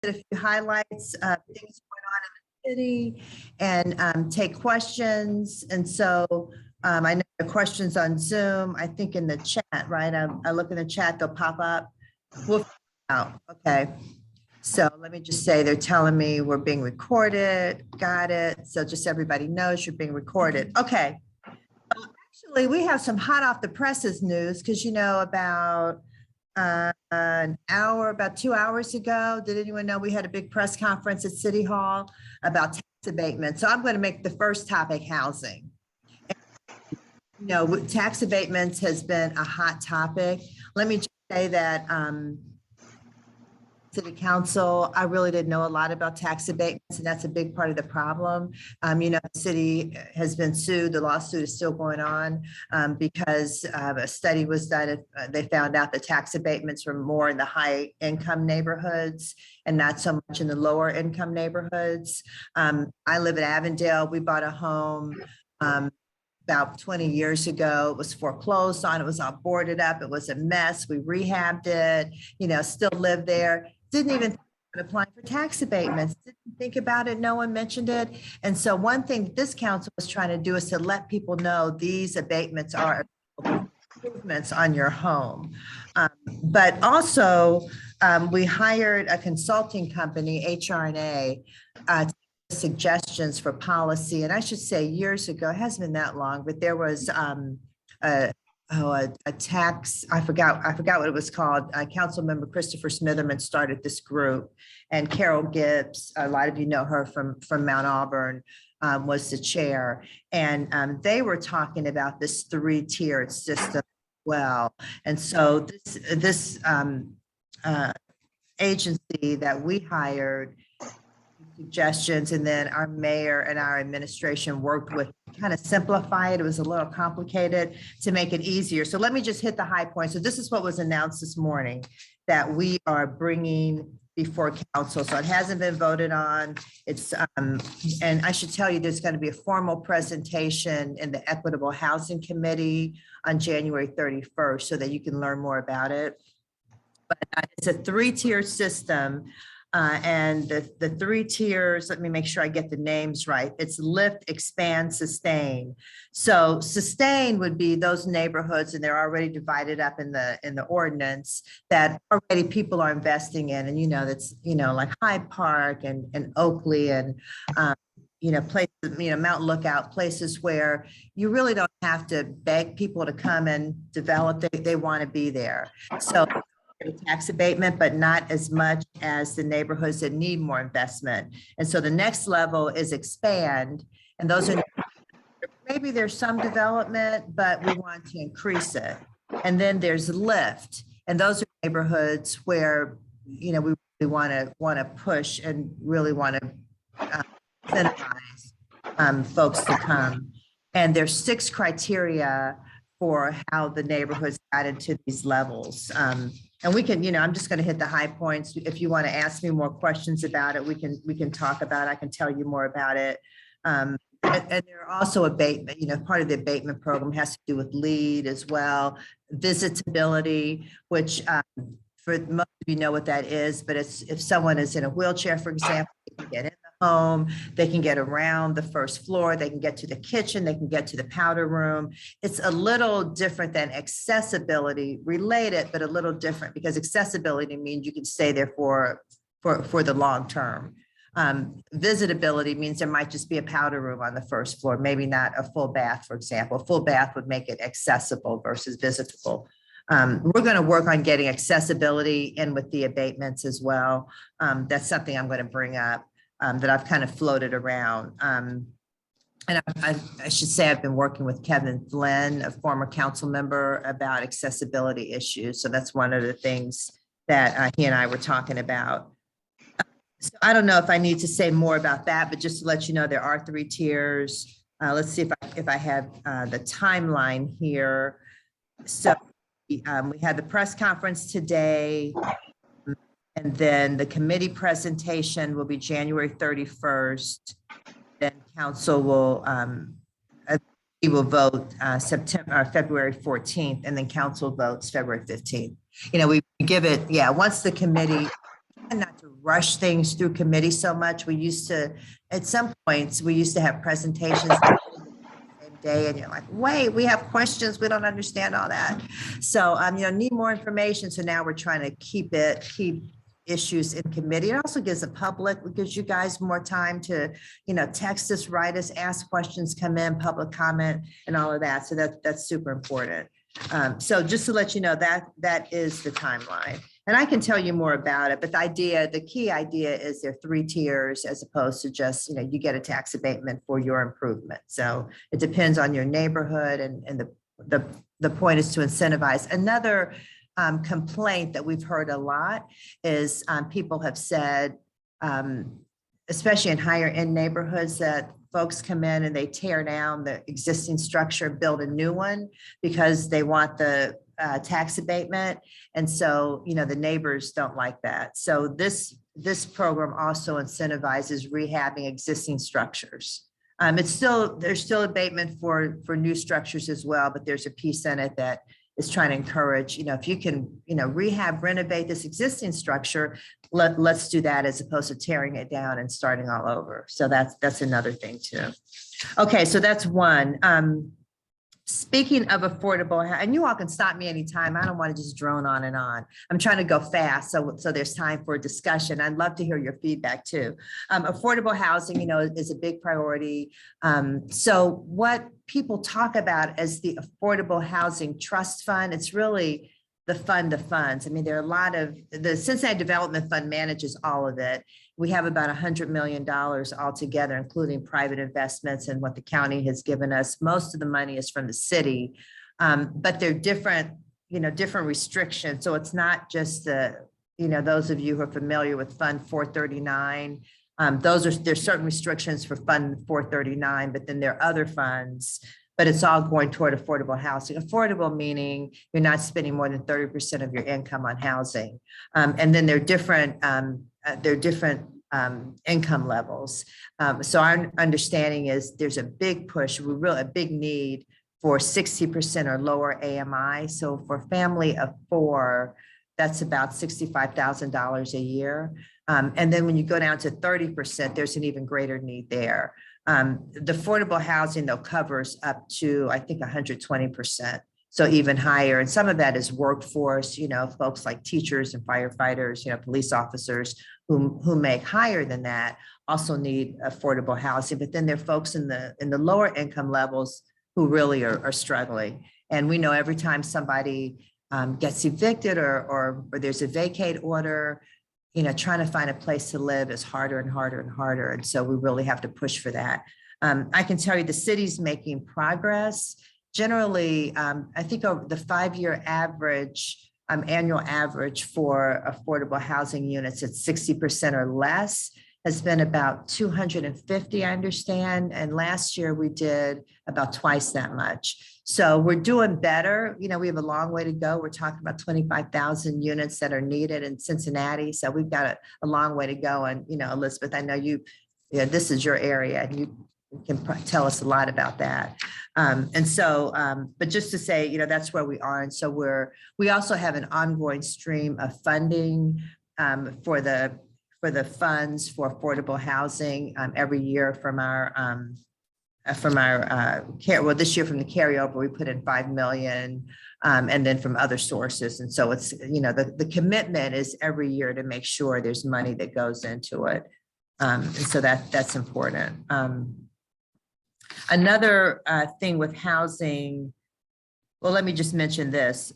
a few highlights, things going on in the city, and take questions. And so I know the questions on Zoom, I think in the chat, right? I look in the chat, they'll pop up. We'll figure it out. Okay. So let me just say, they're telling me we're being recorded. Got it. So just so everybody knows you're being recorded. Okay. Actually, we have some hot off the presses news because, about about 2 hours ago, did anyone know we had a big press conference at City Hall about tax abatement? So I'm going to make the first topic housing. Tax abatements has been a hot topic. Let me just say that City Council, I really didn't know a lot about tax abatements, and that's a big part of the problem. The city has been sued. The lawsuit is still going on because a study was done. They found out the tax abatements were more in the high income neighborhoods and not so much in the lower income neighborhoods. I live in Avondale. We bought a home about 20 years ago. It was foreclosed on. It was all boarded up. It was a mess. We rehabbed it, still live there. Didn't even think about applying for tax abatements. Didn't think about it. No one mentioned it. And so one thing that this council was trying to do is to let people know these abatements are improvements on your home. But also we hired a consulting company, HR&A, suggestions for policy. And I should say years ago, it hasn't been that long, but there was a tax, I forgot what it was called. Council member Christopher Smitherman started this group, and Carol Gibbs, a lot of you know her from Mount Auburn, was the chair. And they were talking about this 3-tiered system as well. And so this agency that we hired suggestions, and then our mayor and our administration worked with kind of simplify it. It was a little complicated to make it easier. So let me just hit the high points. So this is what was announced this morning that we are bringing before council. So it hasn't been voted on. It's and I should tell you, there's going to be a formal presentation in the Equitable Housing Committee on January 31st so that you can learn more about it. But it's a 3-tier system. And the 3 tiers, let me make sure I get the names right. It's lift, expand, sustain. So sustain would be those neighborhoods, and they're already divided up in the ordinance that already people are investing in. And that's like Hyde Park and Oakley and places, Mount Lookout, places where you really don't have to beg people to come and develop. They want to be there. So tax abatement, but not as much as the neighborhoods that need more investment. And so the next level is expand. And those are, maybe there's some development, but we want to increase it. And then there's lift. And those are neighborhoods where, we really want to push and really want to incentivize folks to come. And there's 6 criteria for how the neighborhoods got into these levels. And we can, I'm just going to hit the high points. If you want to ask me more questions about it, we can talk about it. I can tell you more about it. And there are also abatement, part of the abatement program has to do with LEED as well. Visitability, which for most of you know what that is, but it's if someone is in a wheelchair, for example, they can get in the home, they can get around the first floor, they can get to the kitchen, they can get to the powder room. It's a little different than accessibility, related, but a little different, because accessibility means you can stay there for the long term. Visitability means there might just be a powder room on the first floor, maybe not a full bath, for example. A full bath would make it accessible versus visitable. We're going to work on getting accessibility in with the abatements as well. That's something I'm going to bring up that I've kind of floated around. And I should say I've been working with Kevin Flynn, a former council member, about accessibility issues. So that's one of the things that he and I were talking about. So I don't know if I need to say more about that, but just to let you know, there are 3 tiers. Let's see if I have the timeline here. So we had the press conference today, and then the committee presentation will be January 31st. Then council will vote February 14th, and then council votes February 15th. We give it, once the committee and not to rush things through committee so much. We used to, at some points, we used to have presentations the same day, and you're like, wait, we have questions. We don't understand all that. So, need more information. So now we're trying to keep issues in committee. It also gives the public, it gives you guys more time to, text us, write us, ask questions, come in, public comment, and all of that. So that's super important. So just to let you know that is the timeline. And I can tell you more about it, but the key idea is there are 3 tiers as opposed to just, you get a tax abatement for your improvement. So it depends on your neighborhood, and the point is to incentivize. Another complaint that we've heard a lot is people have said, especially in higher end neighborhoods, that folks come in and they tear down the existing structure, build a new one because they want the tax abatement. And so, the neighbors don't like that. So this program also incentivizes rehabbing existing structures. There's still abatement for new structures as well, but there's a piece in it that is trying to encourage, if you can, rehab, renovate this existing structure, let's do that as opposed to tearing it down and starting all over. So that's another thing too. Okay, so that's one. Speaking of affordable, and you all can stop me anytime. I don't want to just drone on and on. I'm trying to go fast, so there's time for discussion. I'd love to hear your feedback too. Affordable housing, is a big priority. So what people talk about as the Affordable Housing Trust Fund, it's really the fund of funds. I mean, there are a lot of, the Cincinnati Development Fund manages all of it. We have about $100 million altogether, including private investments and what the county has given us. Most of the money is from the city, but they're different, different restrictions. So it's not just those of you who are familiar with Fund 439. There's certain restrictions for Fund 439, but then there are other funds, but it's all going toward affordable housing. Affordable meaning you're not spending more than 30% of your income on housing. And then there are different income levels. So our understanding is there's a big push, a big need for 60% or lower AMI. So for a family of 4, that's about $65,000 a year. And then when you go down to 30%, there's an even greater need there. The affordable housing, though, covers up to, I think, 120%. So even higher. And some of that is workforce, folks like teachers and firefighters, police officers who make higher than that also need affordable housing. But then there are folks in the lower income levels who really are struggling. And we know every time somebody gets evicted or there's a vacate order, trying to find a place to live is harder and harder and harder. And so we really have to push for that. I can tell you the city's making progress. Generally, I think over the 5-year average, annual average for affordable housing units at 60% or less has been about 250, I understand. And last year we did about twice that much. So we're doing better. We have a long way to go. We're talking about 25,000 units that are needed in Cincinnati. So we've got a long way to go. And, Elizabeth, I know this is your area and you can tell us a lot about that. But just to say, that's where we are. And so we also have an ongoing stream of funding for the funds for affordable housing every year from our this year from the carryover, we put in $5 million, and then from other sources. And so it's, the commitment is every year to make sure there's money that goes into it. And so that's important. Another thing with housing, well, let me just mention this.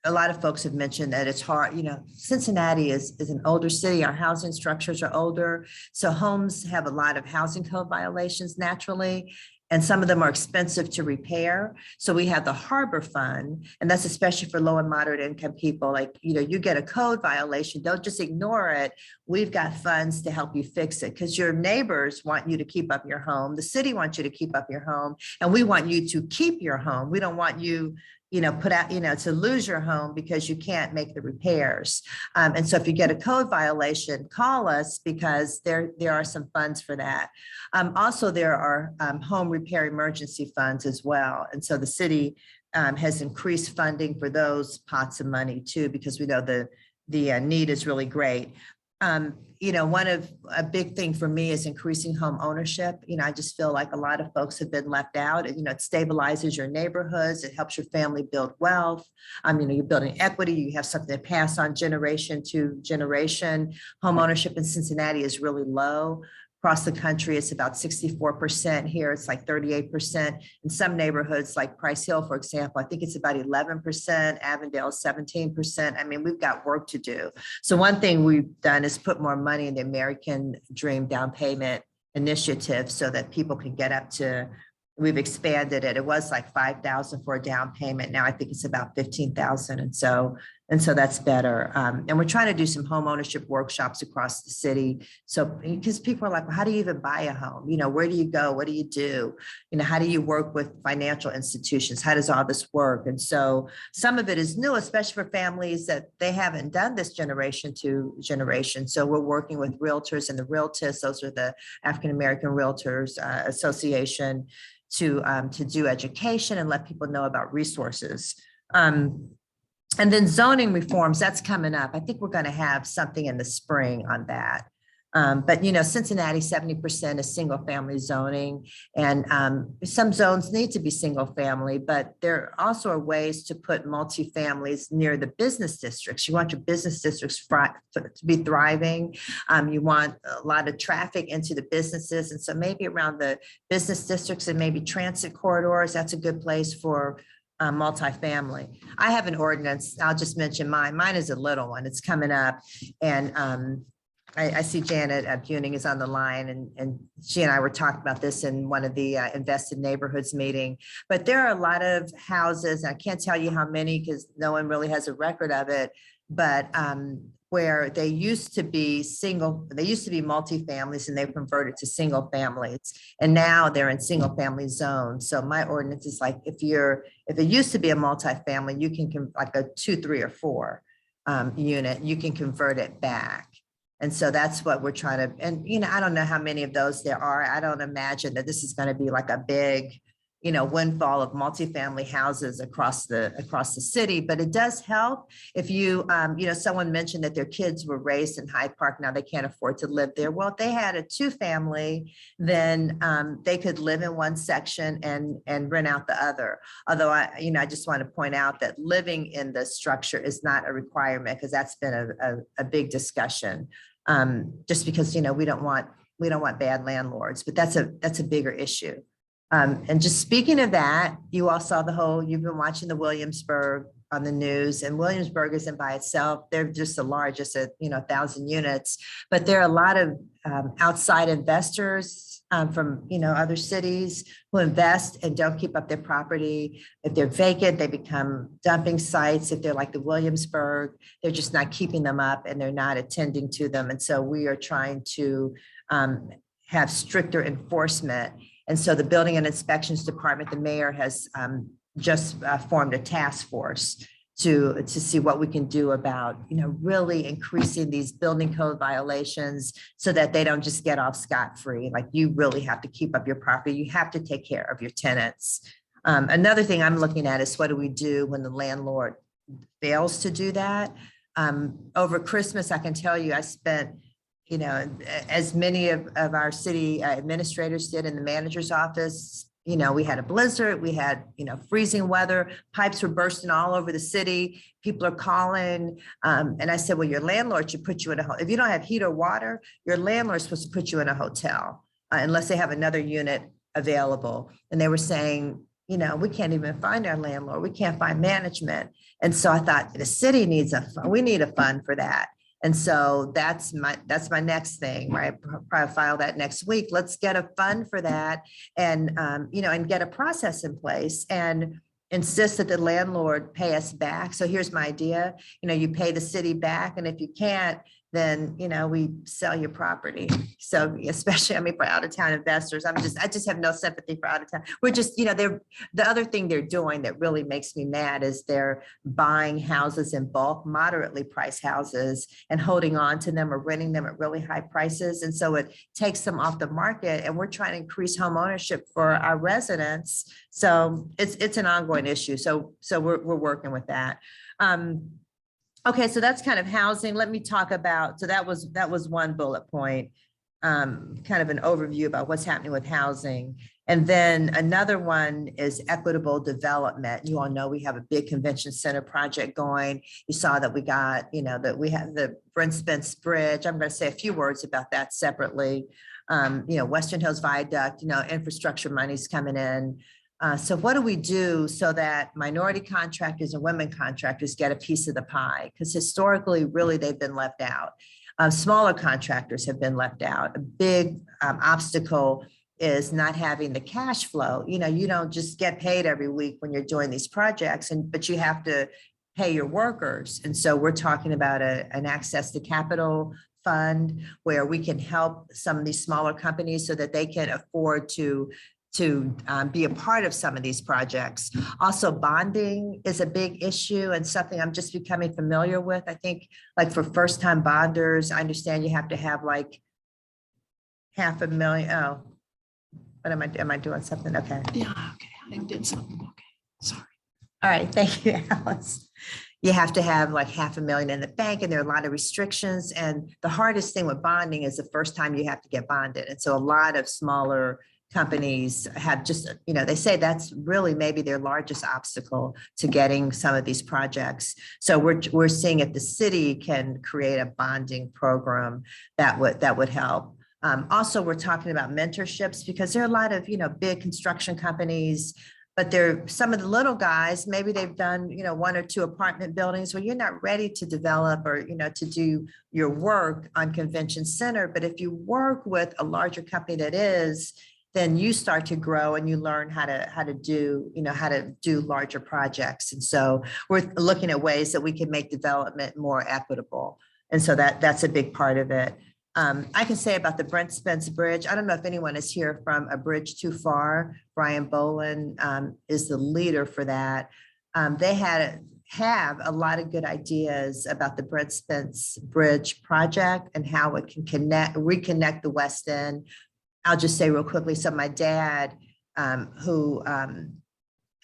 A lot of folks have mentioned that it's hard. Cincinnati is an older city. Our housing structures are older. So homes have a lot of housing code violations naturally, and some of them are expensive to repair. So we have the Harbor Fund, and that's especially for low and moderate income people. Like, you get a code violation, don't just ignore it. We've got funds to help you fix it because your neighbors want you to keep up your home. The city wants you to keep up your home, and we want you to keep your home. We don't want you to lose your home because you can't make the repairs. And so if you get a code violation, call us because there are some funds for that. Also, there are home repair emergency funds as well. And so the city has increased funding for those pots of money too, because we know the need is really great. A big thing for me is increasing home ownership. I just feel like a lot of folks have been left out. It stabilizes your neighborhoods. It helps your family build wealth. You're building equity. You have something to pass on generation to generation. Home ownership in Cincinnati is really low. Across the country, it's about 64%. Here, it's like 38%. In some neighborhoods, like Price Hill, for example, I think it's about 11%, Avondale, 17%. I mean, we've got work to do. So one thing we've done is put more money in the American Dream Down Payment Initiative so that people can get up to, we've expanded it. It was like $5,000 for a down payment. Now I think it's about $15,000. And so that's better. And we're trying to do some home ownership workshops across the city. So because people are like, well, how do you even buy a home? Where do you go? What do you do? How do you work with financial institutions? How does all this work? And so some of it is new, especially for families that they haven't done this generation to generation. So we're working with realtors and the Realtors, those are the African American Realtors Association, to do education and let people know about resources. And then zoning reforms, that's coming up. I think we're going to have something in the spring on that. But Cincinnati, 70% is single family zoning, and some zones need to be single family, but there also are ways to put multifamilies near the business districts. You want your business districts to be thriving. You want a lot of traffic into the businesses. And so maybe around the business districts and maybe transit corridors, that's a good place for multifamily. I have an ordinance. I'll just mention mine. Mine is a little one. It's coming up, and I see Janet Buning is on the line, and she and I were talking about this in one of the Invested Neighborhoods meeting. But there are a lot of houses, and I can't tell you how many because no one really has a record of it, but where they used to be multifamilies and they've converted to single families, and now they're in single family zones. So my ordinance is like, if it used to be a multifamily, you can like a 2, 3, or 4 unit, you can convert it back. And so that's what we're trying to, and I don't know how many of those there are. I don't imagine that this is going to be like a big windfall of multifamily houses across the city, but it does help if someone mentioned that their kids were raised in Hyde Park. Now they can't afford to live there. Well, if they had a 2-family, then they could live in one section and rent out the other. Although I just want to point out that living in the structure is not a requirement, because that's been a big discussion. Just because, we don't want bad landlords, but that's a bigger issue. And just speaking of that, you all saw you've been watching the Williamsburg on the news, and Williamsburg isn't by itself. They're just the largest at, 1,000 units, but there are a lot of outside investors from, other cities who invest and don't keep up their property. If they're vacant, they become dumping sites. If they're like the Williamsburg, they're just not keeping them up and they're not attending to them. And so we are trying to have stricter enforcement. And so the Building and Inspections Department, the mayor has just formed a task force to see what we can do about, really increasing these building code violations so that they don't just get off scot-free. Like, you really have to keep up your property. You have to take care of your tenants. Another thing I'm looking at is, what do we do when the landlord fails to do that? Over Christmas, I can tell you, I spent as many of our city administrators did in the manager's office. We had a blizzard, we had, freezing weather, pipes were bursting all over the city. People are calling. And I said, well, your landlord should put you in if you don't have heat or water, your landlord's supposed to put you in a hotel unless they have another unit available. And they were saying, we can't even find our landlord. We can't find management. And so I thought, the city needs we need a fund for that. And so that's my next thing, right? Probably file that next week. Let's get a fund for that, and and get a process in place and insist that the landlord pay us back. So here's my idea: you pay the city back, and if you can't, then we sell your property. So especially, for out of town investors, I just have no sympathy for out of town. We're just, the other thing they're doing that really makes me mad is they're buying houses in bulk, moderately priced houses, and holding on to them or renting them at really high prices. And so it takes them off the market, and we're trying to increase home ownership for our residents. So it's an ongoing issue. So we're working with that. Okay, so that's kind of housing. Let me talk about, so that was one bullet point, kind of an overview about what's happening with housing. And then another one is equitable development. You all know we have a big convention center project going. You saw that we got, that we have the Brent Spence Bridge. I'm going to say a few words about that separately. Western Hills Viaduct, infrastructure money's coming in. So what do we do so that minority contractors and women contractors get a piece of the pie? Because historically, really, they've been left out. Smaller contractors have been left out. A big obstacle is not having the cash flow. You don't just get paid every week when you're doing these projects, but you have to pay your workers. And so we're talking about an access to capital fund where we can help some of these smaller companies so that they can afford to be a part of some of these projects. Also, bonding is a big issue and something I'm just becoming familiar with. I think like for first-time bonders, I understand you have to have like $500,000. Oh, what am I doing something? Okay. Yeah, okay, I did something, okay, sorry. All right, thank you, Alice. You have to have like $500,000 in the bank, and there are a lot of restrictions. And the hardest thing with bonding is the first time you have to get bonded. And so a lot of smaller companies have just, they say that's really maybe their largest obstacle to getting some of these projects. So we're seeing if the city can create a bonding program that would help. Also, we're talking about mentorships because there are a lot of, big construction companies, but they're some of the little guys, maybe they've done, 1 or 2 apartment buildings where you're not ready to develop or, to do your work on convention center. But if you work with a larger company that is, then you start to grow and you learn how to do larger projects. And so we're looking at ways that we can make development more equitable. And so that's a big part of it. I can say about the Brent Spence Bridge, I don't know if anyone is here from A Bridge Too Far. Brian Boland is the leader for that. They have a lot of good ideas about the Brent Spence Bridge project and how it can reconnect the West End. I'll just say real quickly, so my dad, who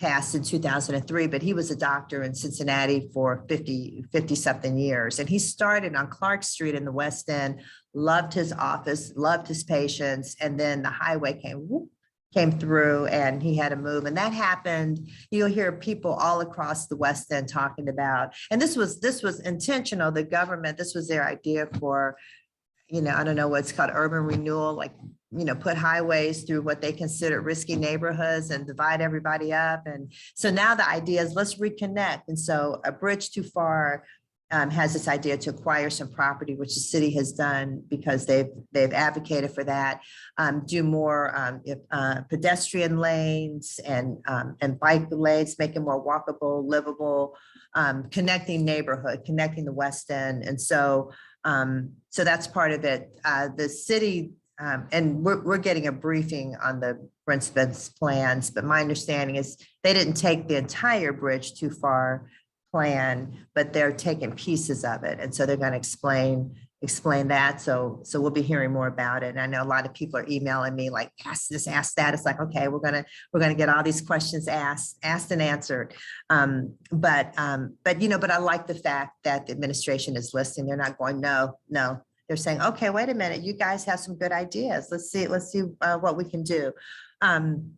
passed in 2003, but he was a doctor in Cincinnati for 50 something years. And he started on Clark Street in the West End, loved his office, loved his patients. And then the highway came through and he had to move. And that happened. You'll hear people all across the West End talking about, and this was intentional. The government, this was their idea for, I don't know what's called urban renewal, like, put highways through what they consider risky neighborhoods and divide everybody up. And so now the idea is let's reconnect. And so A Bridge Too Far has this idea to acquire some property, which the city has done because they've advocated for that. Do more pedestrian lanes and bike lanes, make it more walkable, livable, connecting connecting the West End. And so that's part of it. The city, and we're getting a briefing on the Brent Spence plans, but my understanding is they didn't take the entire Bridge Too Far plan, but they're taking pieces of it. And so they're going to explain that. So we'll be hearing more about it. And I know a lot of people are emailing me like, ask this, ask that. It's like, okay, we're going to get all these questions asked and answered. But I like the fact that the administration is listening. They're not going, no. They're saying, okay, wait a minute, you guys have some good ideas. Let's see what we can do. And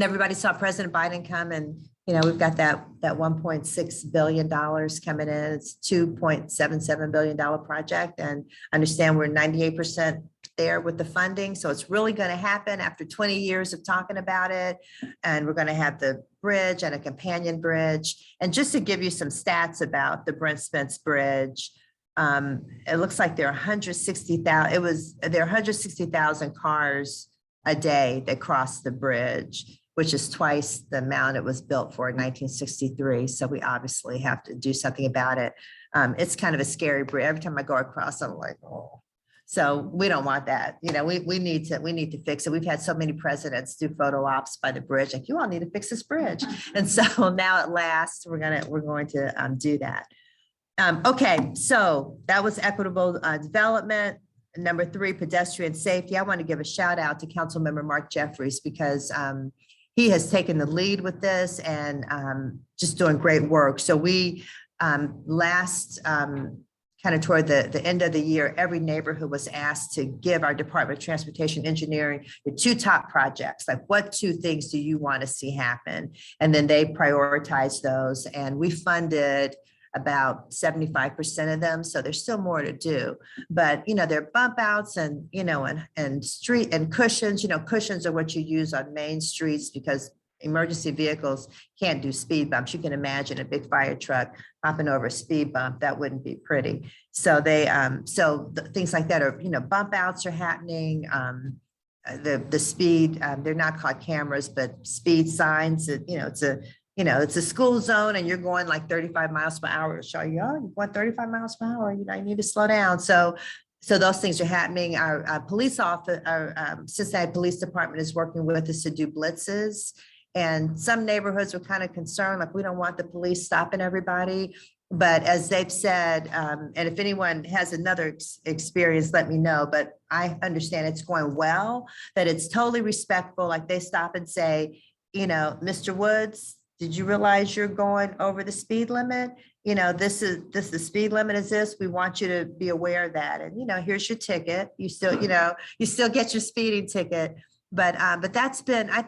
everybody saw President Biden come, and we've got that $1.6 billion coming in. It's $2.77 billion project, and I understand we're 98% there with the funding. So it's really going to happen after 20 years of talking about it. And we're going to have the bridge and a companion bridge. And just to give you some stats about the Brent Spence Bridge, it looks like there are 160,000 cars a day that cross the bridge, which is twice the amount it was built for in 1963. So we obviously have to do something about it. It's kind of a scary bridge. Every time I go across, I'm like, oh. So we don't want that. We need to fix it. We've had so many presidents do photo ops by the bridge. Like, you all need to fix this bridge. And so now at last, we're going to do that. Okay, so that was equitable development. Number 3, pedestrian safety. I want to give a shout out to Councilmember Mark Jeffries because he has taken the lead with this and just doing great work. So we last kind of toward the end of the year, every neighborhood was asked to give our Department of Transportation Engineering the 2 top projects. Like, what 2 things do you want to see happen? And then they prioritized those, and we funded about 75% of them. So there's still more to do, but there are bump outs and, and street and cushions. Cushions are what you use on main streets because emergency vehicles can't do speed bumps. You can imagine a big fire truck hopping over a speed bump. That wouldn't be pretty. So things like that are, bump outs are happening. The speed, they're not called cameras, but speed signs. It's a school zone and you're going like 35 miles per hour to show you, oh, you want 35 miles per hour, you need to slow down. So those things are happening. Our police office, our Cincinnati Police Department is working with us to do blitzes. And some neighborhoods were kind of concerned, like, we don't want the police stopping everybody. But as they've said, and if anyone has another experience, let me know. But I understand it's going well, that it's totally respectful. Like, they stop and say, Mr. Woods, did you realize you're going over the speed limit? This is the speed limit is this. We want you to be aware of that. And, here's your ticket. You still get your speeding ticket. But I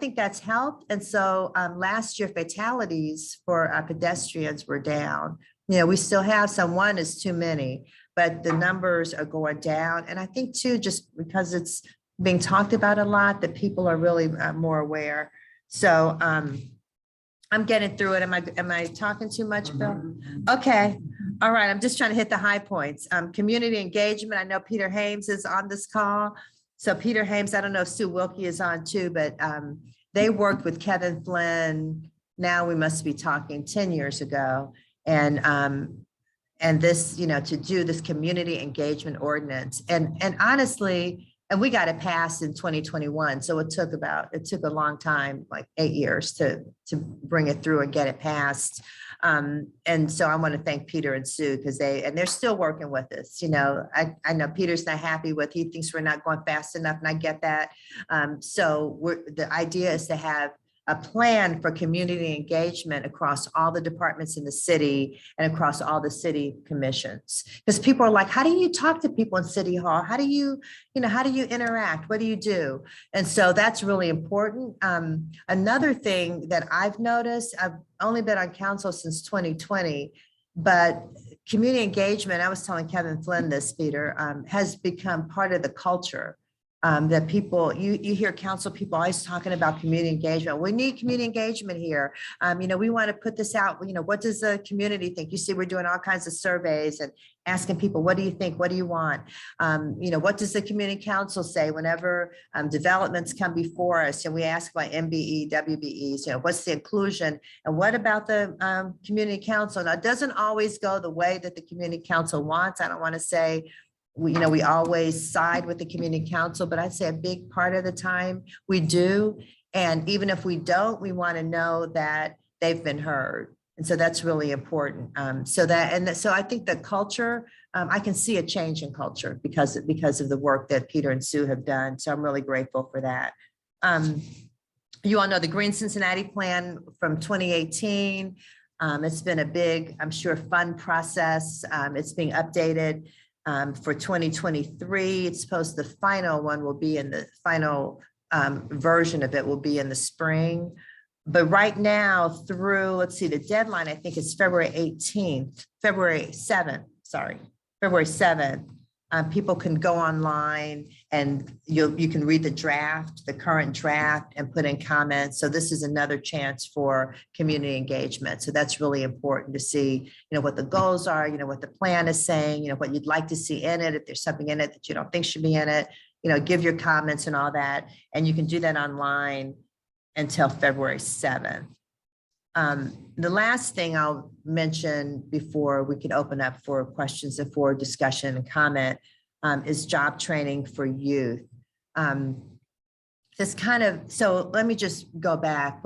think that's helped. And so last year, fatalities for pedestrians were down. We still have some, 1 is too many, but the numbers are going down. And I think too, just because it's being talked about a lot, that people are really more aware. So I'm getting through it. Am I talking too much, Bill? Okay. All right. I'm just trying to hit the high points. Community engagement. I know Peter Hames is on this call. So Peter Hames, I don't know if Sue Wilkie is on too, but they worked with Kevin Flynn. Now we must be talking 10 years ago. And this, to do this community engagement ordinance. And honestly, and we got it passed in 2021. So it took a long time, like 8 years to bring it through and get it passed. And so I want to thank Peter and Sue because they're still working with us. I know Peter's not happy he thinks we're not going fast enough, and I get that. So the idea is to have a plan for community engagement across all the departments in the city and across all the city commissions. Because people are like, how do you talk to people in City Hall? How do you interact? What do you do? And so that's really important. Another thing that I've noticed, I've only been on council since 2020, but community engagement, I was telling Kevin Flynn this, Peter, has become part of the culture. That people, you hear council people always talking about community engagement. We need community engagement here. We want to put this out. What does the community think? You see, we're doing all kinds of surveys and asking people, what do you think? What do you want? What does the community council say whenever developments come before us? And we ask about MBE, WBEs, what's the inclusion? And what about the community council? Now, it doesn't always go the way that the community council wants. I don't want to say, we always side with the community council, but I'd say a big part of the time we do. And even if we don't, we want to know that they've been heard. And so that's really important. So I think the culture, I can see a change in culture because of the work that Peter and Sue have done. So I'm really grateful for that. You all know the Green Cincinnati plan from 2018. It's been a big, I'm sure, fun process. It's being updated. For 2023, it's supposed the final one will be in the final version of it will be in the spring. But right now through, let's see, the deadline, I think it's February 7th. People can go online and you can read the current draft and put in comments. So this is another chance for community engagement. So that's really important to see, what the goals are, what the plan is saying, what you'd like to see in it. If there's something in it that you don't think should be in it, give your comments and all that. And you can do that online until February 7th. The last thing I'll mention before we can open up for questions and for discussion and comment is job training for youth. So let me just go back.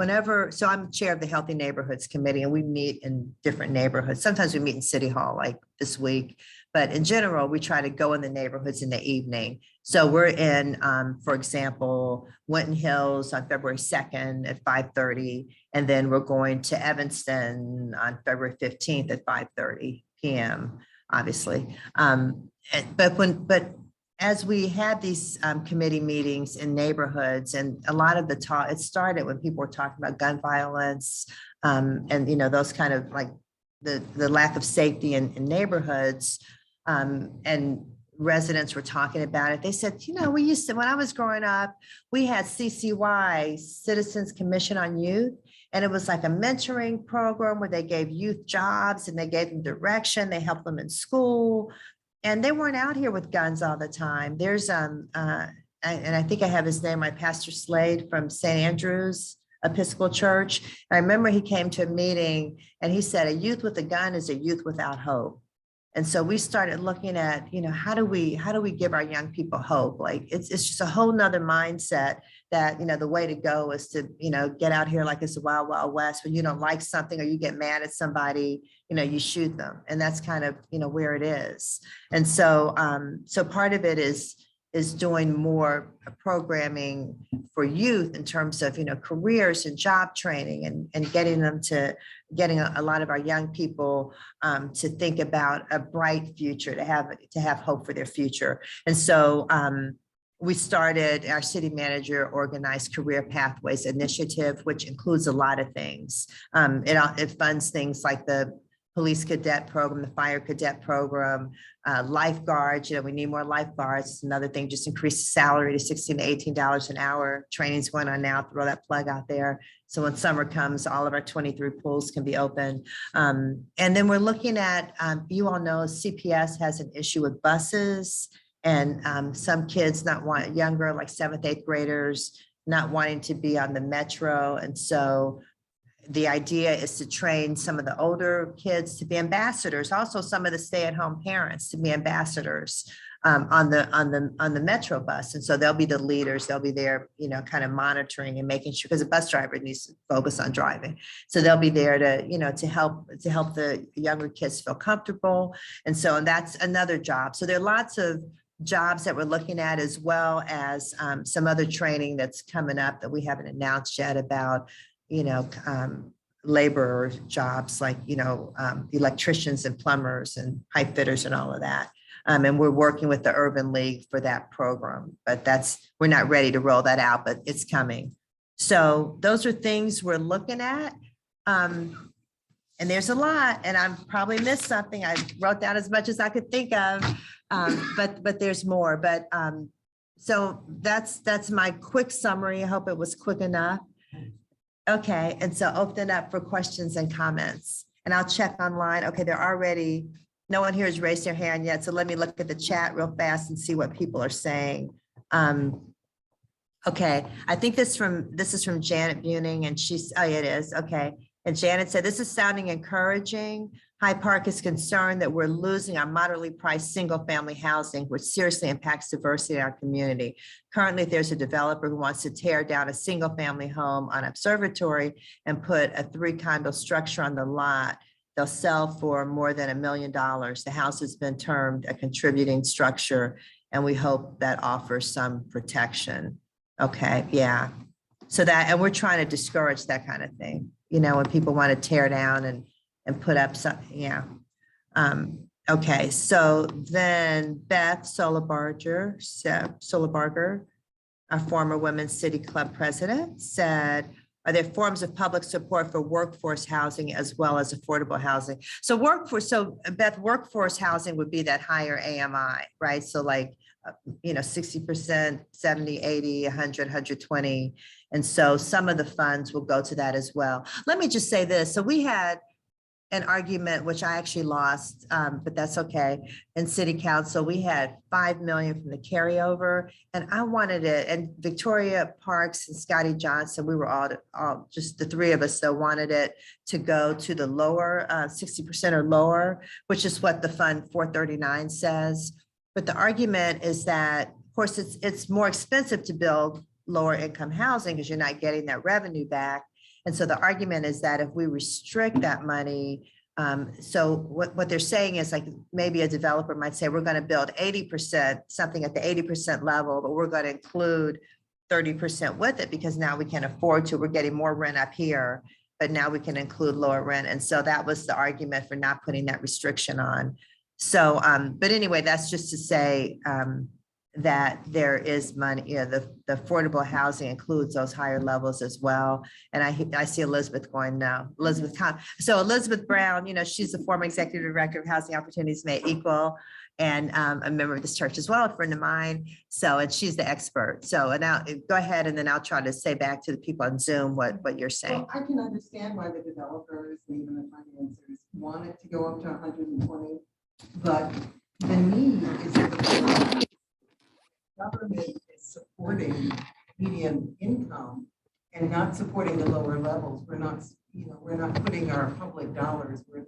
So I'm chair of the Healthy Neighborhoods Committee, and we meet in different neighborhoods. Sometimes we meet in City Hall, like this week, But in general, we try to go in the neighborhoods in the evening. So we're in, for example, Winton Hills on February 2nd at 5:30. And then we're going to Evanston on February 15th at 5:30 p.m., obviously. But as we had these committee meetings in neighborhoods, and a lot of the talk, it started when people were talking about gun violence, and, you know, those kind of like the lack of safety in neighborhoods, and residents were talking about it. They said, you know, we used to, when I was growing up, we had CCY, Citizens Commission on Youth, and it was like a mentoring program where they gave youth jobs and they gave them direction, they helped them in school, and they weren't out here with guns all the time. There's, and I think I have his name, my Pastor Slade from St. Andrew's Episcopal Church. I remember he came to a meeting and he said, a youth with a gun is a youth without hope. And so we started looking at, you know, how do we give our young people hope? Like it's just a whole nother mindset that, you know, the way to go is to, you know, get out here like it's a wild, wild west. When you don't like something or you get mad at somebody, you know, you shoot them. And that's kind of, you know, where it is. And so, so part of it is doing more programming for youth in terms of, you know, careers and job training, and getting a lot of our young people to think about a bright future, to have hope for their future. And so we started, our city manager organized Career Pathways Initiative, which includes a lot of things. It funds things like the police cadet program, the fire cadet program, lifeguards. You know, we need more lifeguards. It's another thing, just increase the salary to $16 to $18 an hour. Training's going on now, throw that plug out there. So when summer comes, all of our 23 pools can be open. And then we're looking at, you all know CPS has an issue with buses, and some kids younger, like 7th, 8th graders, not wanting to be on the metro. And so the idea is to train some of the older kids to be ambassadors, also some of the stay-at-home parents to be ambassadors on the metro bus. And so they'll be the leaders, they'll be there, you know, kind of monitoring and making sure, because a bus driver needs to focus on driving. So they'll be there to, you know, to help the younger kids feel comfortable. And that's another job. So there are lots of jobs that we're looking at, as well as some other training that's coming up that we haven't announced yet about, you know, labor jobs like, you know, electricians and plumbers and pipe fitters and all of that. And we're working with the Urban League for that program, but we're not ready to roll that out, but it's coming. So those are things we're looking at. And there's a lot, and I've probably missed something. I wrote down as much as I could think of, but there's more. But so that's my quick summary. I hope it was quick enough. Okay, and so open up for questions and comments, and I'll check online. Okay, no one here has raised their hand yet, so let me look at the chat real fast and see what people are saying. Okay, I think this is from Janet Buning, and it is, okay. And Janet said, this is sounding encouraging. Hyde Park is concerned that we're losing our moderately priced single-family housing, which seriously impacts diversity in our community. Currently, there's a developer who wants to tear down a single-family home on Observatory and put a 3-condo structure on the lot. They'll sell for more than $1 million. The house has been termed a contributing structure, and we hope that offers some protection. Okay, yeah. So and we're trying to discourage that kind of thing, you know, when people want to tear down and put up something, yeah. Okay, so then Beth Solibarger, our former Women's City Club president, said, are there forms of public support for workforce housing as well as affordable housing? So Beth, workforce housing would be that higher AMI, right? So like, you know, 60%, 70, 80, 100, 120. And so some of the funds will go to that as well. Let me just say this. So we had an argument, which I actually lost, but that's okay. In City Council, we had $5 million from the carryover, and I wanted it. And Victoria Parks and Scotty Johnson, we were all just the three of us that wanted it to go to the lower 60% or lower, which is what the Fund 439 says. But the argument is that, of course, it's more expensive to build lower income housing because you're not getting that revenue back. And so the argument is that if we restrict that money, So what they're saying is like, maybe a developer might say, we're going to build 80%, something at the 80% level, but we're going to include 30% with it because now we can afford to, we're getting more rent up here, but now we can include lower rent. And so that was the argument for not putting that restriction on. So, but anyway, that's just to say, that there is money, the affordable housing includes those higher levels as well. And I see Elizabeth going, no, so Elizabeth Brown, she's the former executive director of Housing Opportunities Made Equal, and a member of this church as well, a friend of mine. So, and she's the expert. So, and now go ahead, and then I'll try to say back to the people on Zoom what you're saying. Well, I can understand why the developers and even the financiers want it to go up to 120, but the need is that the government is supporting median income and not supporting the lower levels. We're not putting our public dollars where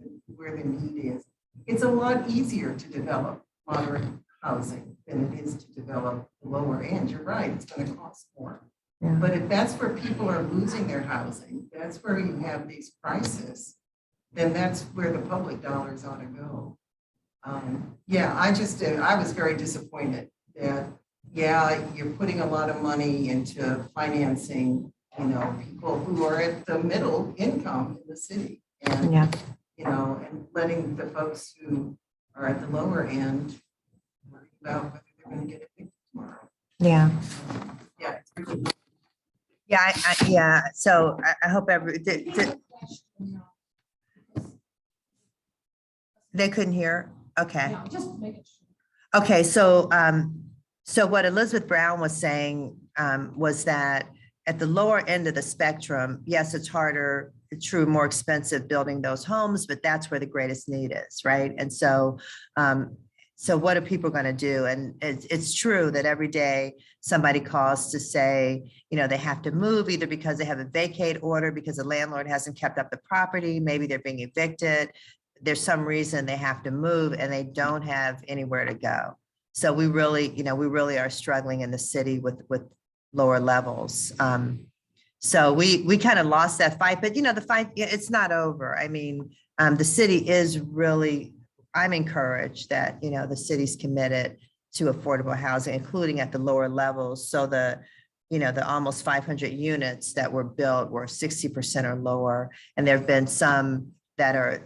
the need is. It's a lot easier to develop moderate housing than it is to develop the lower end. You're right, it's going to cost more. Yeah. But if that's where people are losing their housing, that's where you have these prices, then that's where the public dollars ought to go. Yeah, I was very disappointed that, yeah, you're putting a lot of money into financing, people who are at the middle income in the city, and yeah, and letting the folks who are at the lower end worry about whether they're going to get evicted tomorrow. Yeah. Yeah, it's really. Yeah, yeah. So I hope they couldn't hear. Okay. Just make it. Okay. So, so what Elizabeth Brown was saying was that at the lower end of the spectrum, yes, it's harder, true, more expensive building those homes, but that's where the greatest need is, right? And so, so what are people going to do? And it's true that every day somebody calls to say, they have to move either because they have a vacate order, because the landlord hasn't kept up the property, maybe they're being evicted. There's some reason they have to move and they don't have anywhere to go. So we really are struggling in the city with lower levels. So we kind of lost that fight, but the fight, it's not over. I mean, the city is really, I'm encouraged that, the city's committed to affordable housing, including at the lower levels. So the almost 500 units that were built were 60% or lower. And there've been some that are,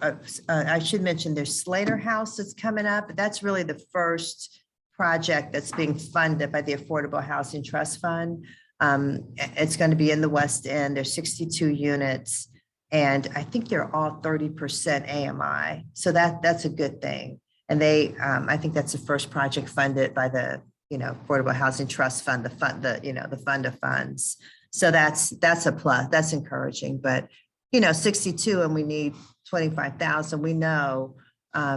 I should mention there's Slater House that's coming up, but that's really the first project that's being funded by the Affordable Housing Trust Fund. It's going to be in the West End. There's 62 units, and I think they're all 30% AMI. So that's a good thing. And I think that's the first project funded by the, Affordable Housing Trust Fund, the fund of funds. So that's a plus. That's encouraging. But 62, and we need 25,000. We know. I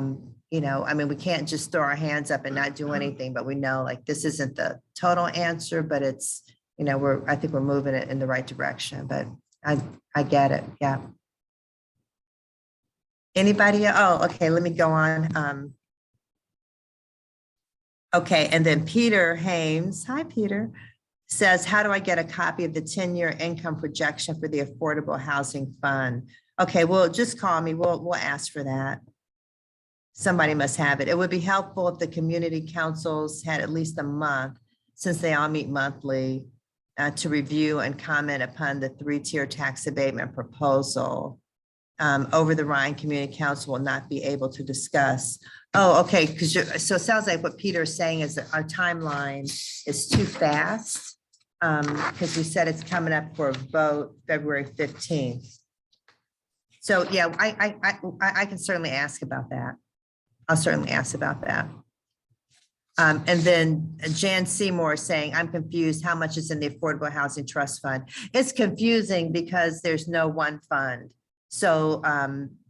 mean, we can't just throw our hands up and not do anything, but we know like this isn't the total answer, but it's, I think we're moving it in the right direction, but I get it. Yeah. Anybody? Oh, okay. Let me go on. Okay. And then Peter Hames, hi, Peter, says, how do I get a copy of the 10-year income projection for the Affordable Housing Fund? Okay. Well, just call me. We'll ask for that. Somebody must have it. It would be helpful if the community councils had at least a month, since they all meet monthly, to review and comment upon the 3-tier tax abatement proposal. Over the Rhine Community Council will not be able to discuss. Oh, okay. So it sounds like what Peter is saying is that our timeline is too fast, because we said it's coming up for a vote February 15th. So yeah, I can certainly ask about that. I'll certainly ask about that. And then Jan Seymour is saying, I'm confused. How much is in the Affordable Housing Trust Fund? It's confusing because there's no one fund. So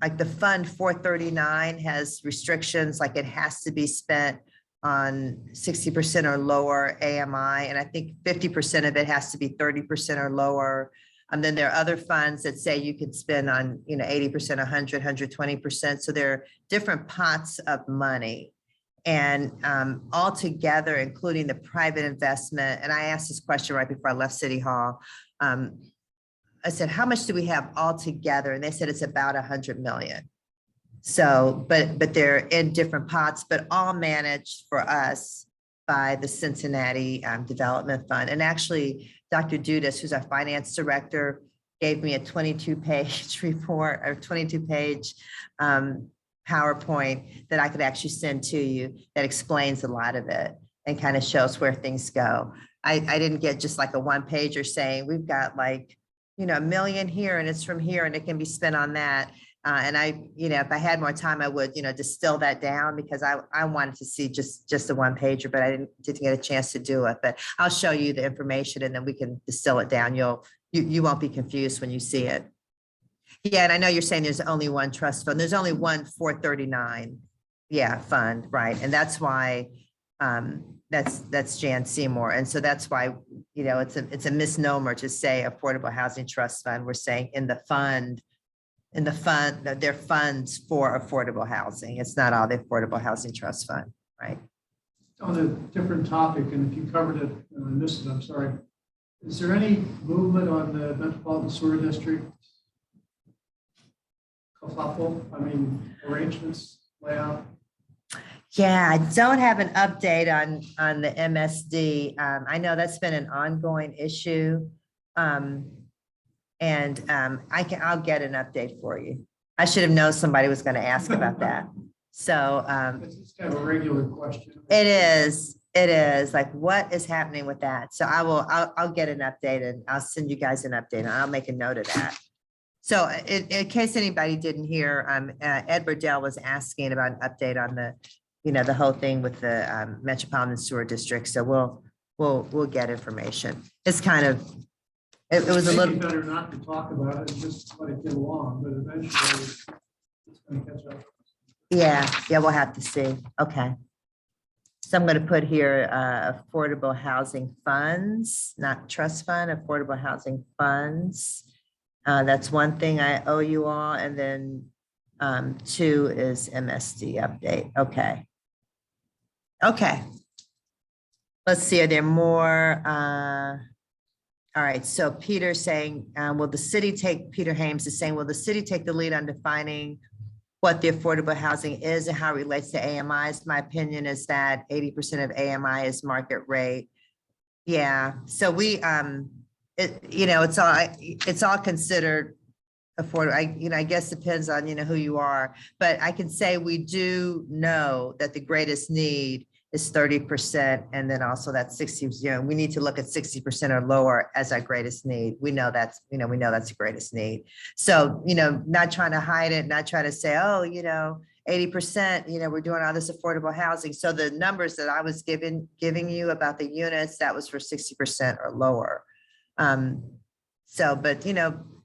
like the Fund 439 has restrictions, like it has to be spent on 60% or lower AMI. And I think 50% of it has to be 30% or lower. And then there are other funds that say you could spend on, 80%, 100, 120%. So there are different pots of money. And all together, including the private investment. And I asked this question right before I left City Hall. I said, how much do we have all together? And they said it's about 100 million. So, but they're in different pots, but all managed for us by the Cincinnati Development Fund. And actually, Dr. Dudas, who's our finance director, gave me a 22-page report or 22-page PowerPoint that I could actually send to you that explains a lot of it and kind of shows where things go. I didn't get just like a one-pager saying we've got like, $1 million here and it's from here and it can be spent on that. And if I had more time, I would, distill that down because I wanted to see just the one pager, but I didn't get a chance to do it. But I'll show you the information and then we can distill it down. You won't be confused when you see it. Yeah, and I know you're saying there's only one trust fund. There's only one 439, fund, right? And that's why that's Jan Seymour. And so that's why, it's a misnomer to say Affordable Housing Trust Fund. We're saying in the fund, they're funds for affordable housing. It's not all the Affordable Housing Trust Fund, right? On a different topic, and if you covered it and I missed it, I'm sorry. Is there any movement on the Metropolitan Sewer District? Arrangements, layout? Yeah, I don't have an update on the MSD. I know that's been an ongoing issue. I'll get an update for you. I should have known somebody was going to ask about that. So It's kind of a regular question. it is like, what is happening with that? So I'll get an update and I'll send you guys an update and I'll make a note of that. So in case anybody didn't hear, Ed Burdell was asking about an update on the whole thing with the Metropolitan Sewer District. So we'll get information. It's kind of, it was a little better not to talk about it and just let it get along, but eventually it's going to catch up. Yeah, we'll have to see. Okay. So I'm going to put here affordable housing funds, not trust fund, affordable housing funds. That's one thing I owe you all. And then 2 is MSD update. Okay. Okay. Let's see, are there more? All right, so Peter's saying, Peter Hames is saying, will the city take the lead on defining what the affordable housing is and how it relates to AMIs? My opinion is that 80% of AMI is market rate. Yeah, so we, it's all considered affordable. I guess depends on, who you are, but I can say we do know that the greatest need is 30. And then also that 60, we need to look at 60% or lower as our greatest need. We know that's the greatest need. So, not trying to hide it, not trying to say, 80%, we're doing all this affordable housing. So the numbers that I was giving you about the units, that was for 60% or lower. But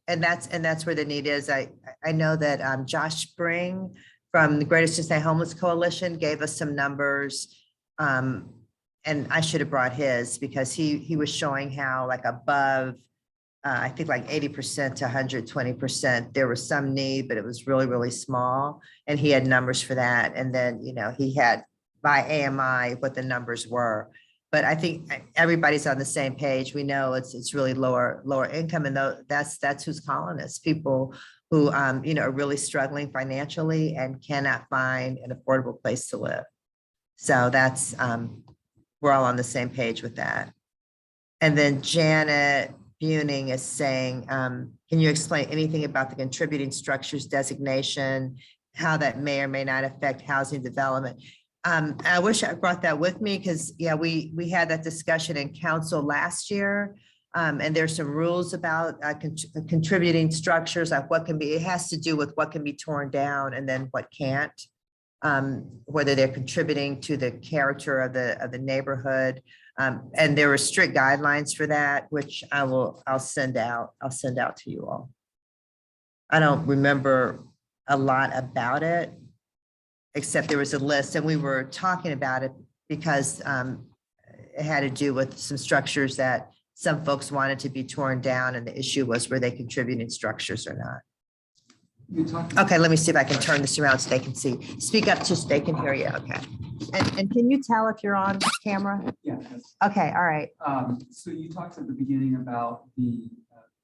and that's where the need is. I know that Josh Spring from the Greater Cincinnati Homeless Coalition gave us some numbers. And I should have brought his because he was showing how like above, I think like 80% to 120%, there was some need, but it was really, really small. And he had numbers for that. And then, he had by AMI what the numbers were. But I think everybody's on the same page. We know it's really lower income, and that's who's calling us. People who are really struggling financially and cannot find an affordable place to live. So that's we're all on the same page with that. And then Janet Buning is saying, can you explain anything about the contributing structures designation, how that may or may not affect housing development? I wish I brought that with me because we had that discussion in council last year. And there's some rules about contributing structures, like what can be, it has to do with what can be torn down and then what can't, whether they're contributing to the character of the neighborhood. And there are strict guidelines for that, which I'll send out to you all. I don't remember a lot about it, except there was a list and we were talking about it because it had to do with some structures that some folks wanted to be torn down, and the issue was, were they contributing structures or not? Okay, let me see if I can turn this around so they can see. Speak up just so they can hear you. Okay. And can you tell if you're on camera? Yeah. Okay, all right. So you talked at the beginning about the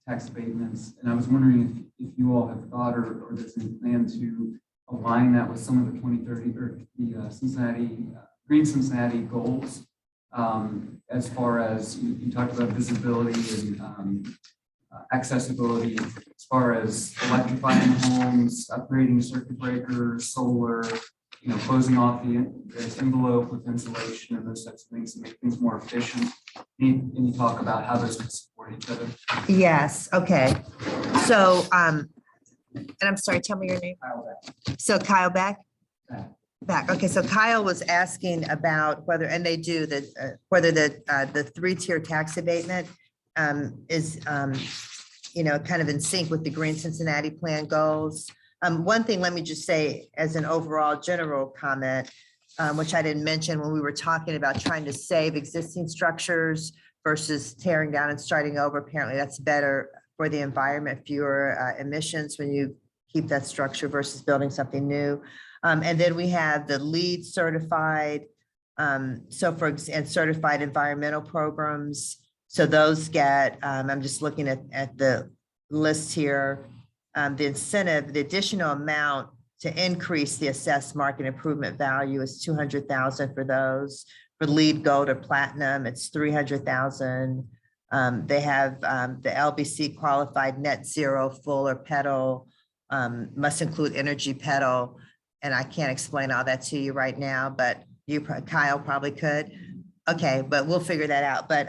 tax abatements, and I was wondering if you all have thought or there's any plan to align that with some of the 2030 or the Green Cincinnati goals. As far as you talked about visibility and accessibility, as far as electrifying homes, upgrading circuit breakers, solar, closing off the envelope with insulation and those types of things to make things more efficient. Any talk about how those can support each other? Yes, okay. So, and I'm sorry, tell me your name. So Kyle Beck? Back. Okay, so Kyle was asking about whether, and they do, whether the three-tier tax abatement is, kind of in sync with the Green Cincinnati Plan goals. One thing, let me just say as an overall general comment, which I didn't mention when we were talking about trying to save existing structures versus tearing down and starting over. Apparently that's better for the environment, fewer emissions when you keep that structure versus building something new. And then we have the LEED certified, and certified environmental programs. So those get, I'm just looking at the list here, the incentive, the additional amount to increase the assessed market improvement value is 200,000 for those. For LEED Gold or Platinum, it's 300,000. They have the LBC qualified net zero full or pedal, must include energy pedal. And I can't explain all that to you right now, but Kyle probably could. Okay, but we'll figure that out. But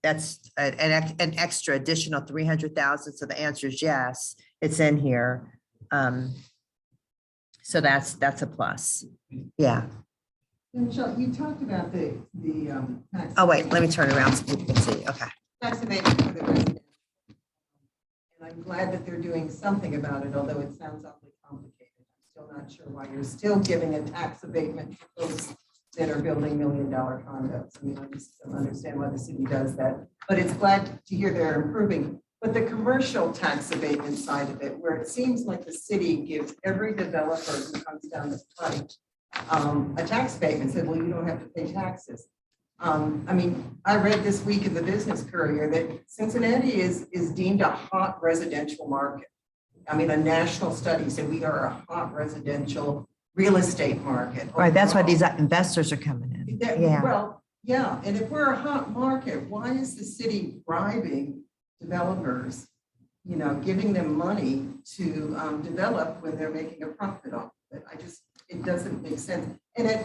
that's an extra additional 300,000. So the answer is yes, it's in here. So that's a plus. Yeah. And Michelle, you talked about the tax. Oh, wait, let me turn around so people can see. Okay. Tax abatement for the residents. And I'm glad that they're doing something about it, although it sounds awfully complicated. I'm still not sure why you're still giving a tax abatement to folks that are building $1 million condos. I mean, I just don't understand why the city does that, but it's glad to hear they're improving. But the commercial tax abatement side of it, where it seems like the city gives every developer who comes down the pipe a tax abatement, said, well, you don't have to pay taxes. I mean, I read this week in the Business Courier that Cincinnati is deemed a hot residential market. I mean, a national study said we are a hot residential real estate market. Right, that's why overall. these investors are coming in. Yeah. Well, yeah, and if we're a hot market, why is the city bribing developers, giving them money to develop when they're making a profit off it? It doesn't make sense. And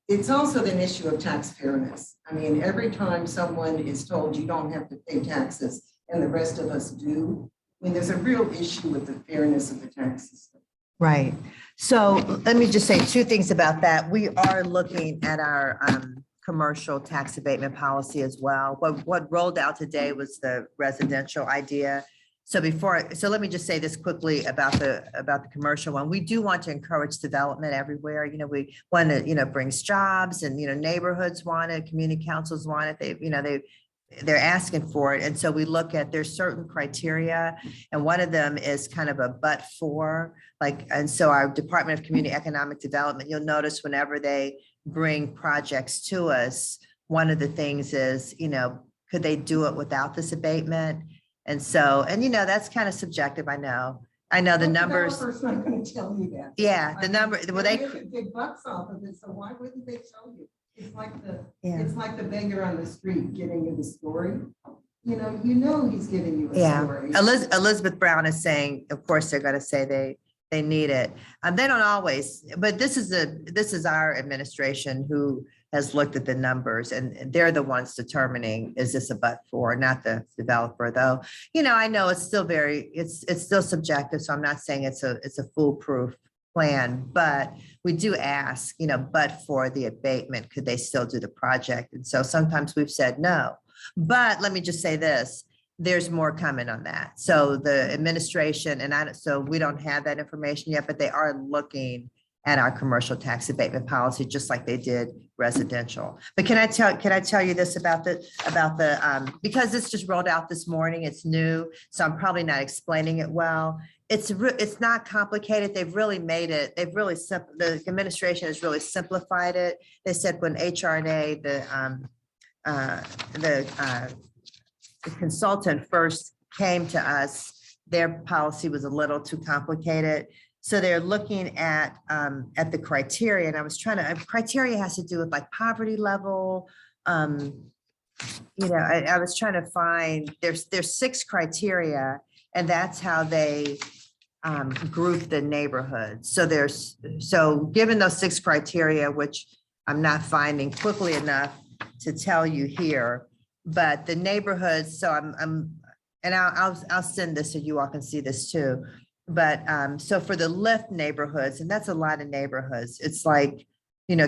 it's also an issue of tax fairness. I mean, every time someone is told you don't have to pay taxes and the rest of us do, I mean, there's a real issue with the fairness of the tax system. Right. So let me just say two things about that. We are looking at our commercial tax abatement policy as well. What rolled out today was the residential idea. So let me just say this quickly about the commercial one. We do want to encourage development everywhere. We want to, brings jobs and, neighborhoods want it, community councils want it. They're asking for it. And so we look at, there's certain criteria, and one of them is kind of a but for, and so our Department of Community Economic Development, you'll notice whenever they bring projects to us, one of the things is, could they do it without this abatement? And so, that's kind of subjective. I know the numbers. Developer's not going to tell you that. Yeah, the number, well, they make big bucks off of it, so why wouldn't they tell you? It's like the beggar on the street giving you the story. He's giving you a story. Elizabeth Brown is saying, of course, they're going to say they need it. They don't always, but this is our administration who has looked at the numbers, and they're the ones determining, is this a but for, not the developer, though. I know it's still it's still subjective, so I'm not saying it's a foolproof plan, but we do ask, but for the abatement, could they still do the project? And so sometimes we've said no, but let me just say this, there's more coming on that. So the administration, so we don't have that information yet, but they are looking at our commercial tax abatement policy, just like they did residential. But can I tell you this about the because this just rolled out this morning, it's new, so I'm probably not explaining it well. It's not complicated. They've really made it, the administration has really simplified it. They said when HRNA, the consultant first came to us, their policy was a little too complicated. So they're looking at the criteria, and I was trying to, criteria has to do with like poverty level. I was trying to find, there's 6 criteria, and that's how they group the neighborhoods. So given those 6 criteria, which I'm not finding quickly enough to tell you here, but the neighborhoods, so I'll send this so you all can see this too. But so for the lift neighborhoods, and that's a lot of neighborhoods, it's like,